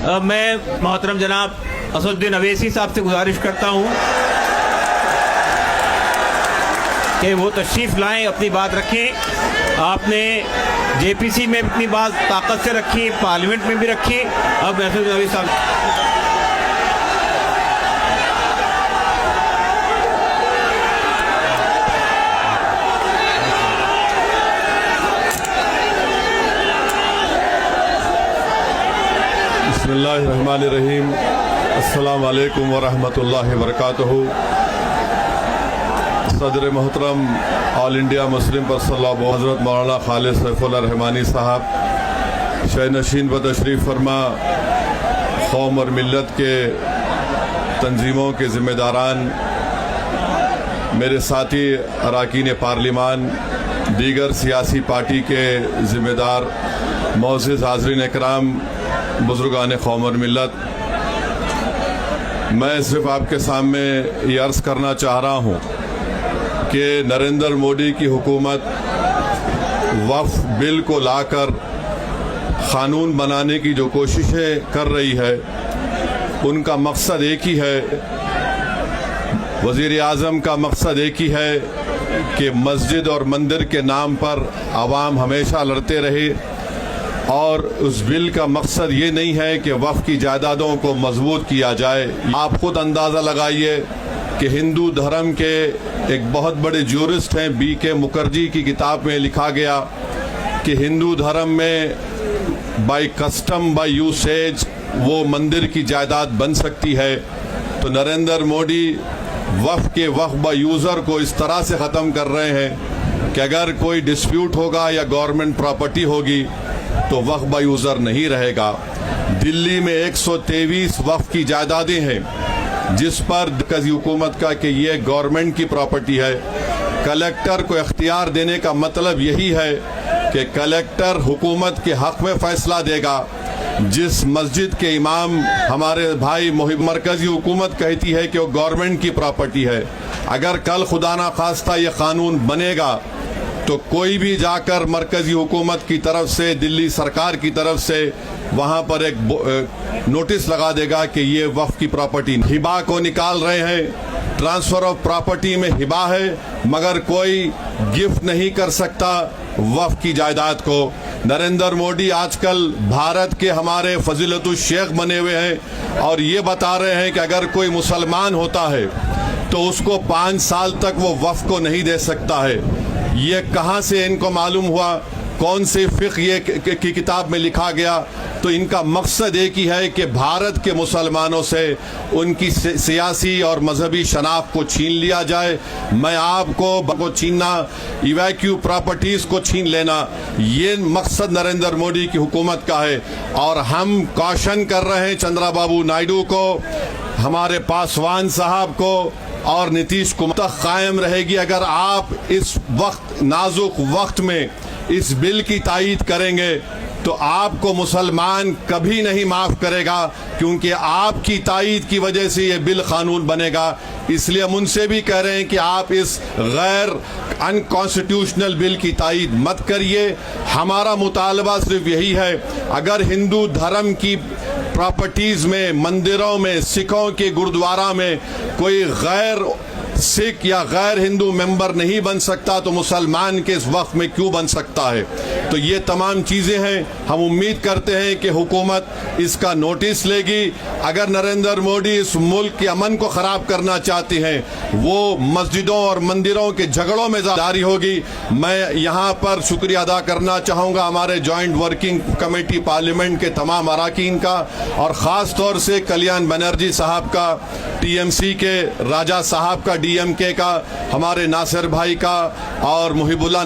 میں محترم جناب اسدالدین اویسی صاحب سے گزارش کرتا ہوں کہ وہ تشریف لائیں، اپنی بات رکھیں. آپ نے جے پی سی میں اپنی بات طاقت سے رکھی، پارلیمنٹ میں بھی رکھی. اب اسدالدین اویسی صاحب بسم اللہ الرحمن الرحیم. السلام علیکم ورحمۃ اللہ وبرکاتہ. صدر محترم All India Muslim Personal Law Board حضرت مولانا خالد سیف اللہ رحمانی صاحب شہ نشین پر تشریف فرما، قوم اور ملت کے تنظیموں کے ذمہ داران، میرے ساتھی اراکین پارلیمان، دیگر سیاسی پارٹی کے ذمہ دار، معزز حاضرین اکرام، بزرگان قوم اور ملت، میں صرف آپ کے سامنے یہ عرض کرنا چاہ رہا ہوں کہ نریندر مودی کی حکومت وقف بل کو لا کر قانون بنانے کی جو کوششیں کر رہی ہے، ان کا مقصد ایک ہی ہے. وزیر اعظم کا مقصد ایک ہی ہے کہ مسجد اور مندر کے نام پر عوام ہمیشہ لڑتے رہے، اور اس بل کا مقصد یہ نہیں ہے کہ وقف کی جائیدادوں کو مضبوط کیا جائے. آپ خود اندازہ لگائیے کہ ہندو دھرم کے ایک بہت بڑے جورسٹ ہیں بی کے مکھرجی کی کتاب میں لکھا گیا کہ ہندو دھرم میں بائی کسٹم بائی یوسیج وہ مندر کی جائیداد بن سکتی ہے. تو نریندر مودی وقف کے وقف با یوزر کو اس طرح سے ختم کر رہے ہیں کہ اگر کوئی ڈسپیوٹ ہوگا یا گورنمنٹ پراپرٹی ہوگی تو وقف با یوزر نہیں رہے گا. دلی میں 123 وقف کی جائیدادیں ہیں جس پر مرکزی حکومت کا کہ یہ گورنمنٹ کی پراپرٹی ہے. کلیکٹر کو اختیار دینے کا مطلب یہی ہے کہ کلیکٹر حکومت کے حق میں فیصلہ دے گا. جس مسجد کے امام ہمارے بھائی مرکزی حکومت کہتی ہے کہ وہ گورنمنٹ کی پراپرٹی ہے، اگر کل خدا نخواستہ یہ قانون بنے گا تو کوئی بھی جا کر مرکزی حکومت کی طرف سے، دلی سرکار کی طرف سے وہاں پر ایک نوٹس لگا دے گا کہ یہ وقف کی پراپرٹی. ہبا کو نکال رہے ہیں، ٹرانسفر آف پراپرٹی میں ہبا ہے مگر کوئی گفٹ نہیں کر سکتا وقف کی جائیداد کو. نریندر مودی آج کل بھارت کے ہمارے فضیلت الشیخ بنے ہوئے ہیں اور یہ بتا رہے ہیں کہ اگر کوئی مسلمان ہوتا ہے تو اس کو 5 سال تک وہ وقف کو نہیں دے سکتا ہے. یہ کہاں سے ان کو معلوم ہوا؟ کون سے فقہ یہ کی کتاب میں لکھا گیا؟ تو ان کا مقصد ایک ہی ہے کہ بھارت کے مسلمانوں سے ان کی سیاسی اور مذہبی شناخت کو چھین لیا جائے. میں آپ کو چھیننا، ایویکیو پراپرٹیز کو چھین لینا، یہ مقصد نریندر مودی کی حکومت کا ہے. اور ہم کوشن کر رہے ہیں چندرا بابو نائیڈو کو، ہمارے پاسوان صاحب کو اور نتیش کمار تک قائم رہے گی. اگر آپ اس وقت نازک وقت میں اس بل کی تائید کریں گے تو آپ کو مسلمان کبھی نہیں معاف کرے گا، کیونکہ آپ کی تائید کی وجہ سے یہ بل قانون بنے گا. اس لیے ہم ان سے بھی کہہ رہے ہیں کہ آپ اس غیر انکانسٹیٹیوشنل بل کی تائید مت کریے. ہمارا مطالبہ صرف یہی ہے، اگر ہندو دھرم کی پراپرٹیز میں، مندروں میں، سکھوں کے گردوارہ میں کوئی غیر سکھ یا غیر ہندو ممبر نہیں بن سکتا تو مسلمان کے اس وقت میں کیوں بن سکتا ہے؟ تو یہ تمام چیزیں ہیں. ہم امید کرتے ہیں کہ حکومت اس کا نوٹس لے گی. اگر نریندر مودی اس ملک کے امن کو خراب کرنا چاہتے ہیں، وہ مسجدوں اور مندروں کے جھگڑوں میں جاری ہوگی. میں یہاں پر شکریہ ادا کرنا چاہوں گا ہمارے جوائنٹ ورکنگ کمیٹی پارلیمنٹ کے تمام اراکین کا، اور خاص طور سے کلیان بنرجی صاحب کا، ٹی ایم سی کے راجہ صاحب کا، ڈی ایم کے کا، ہمارے ناصر بھائی کا، اور محب اللہ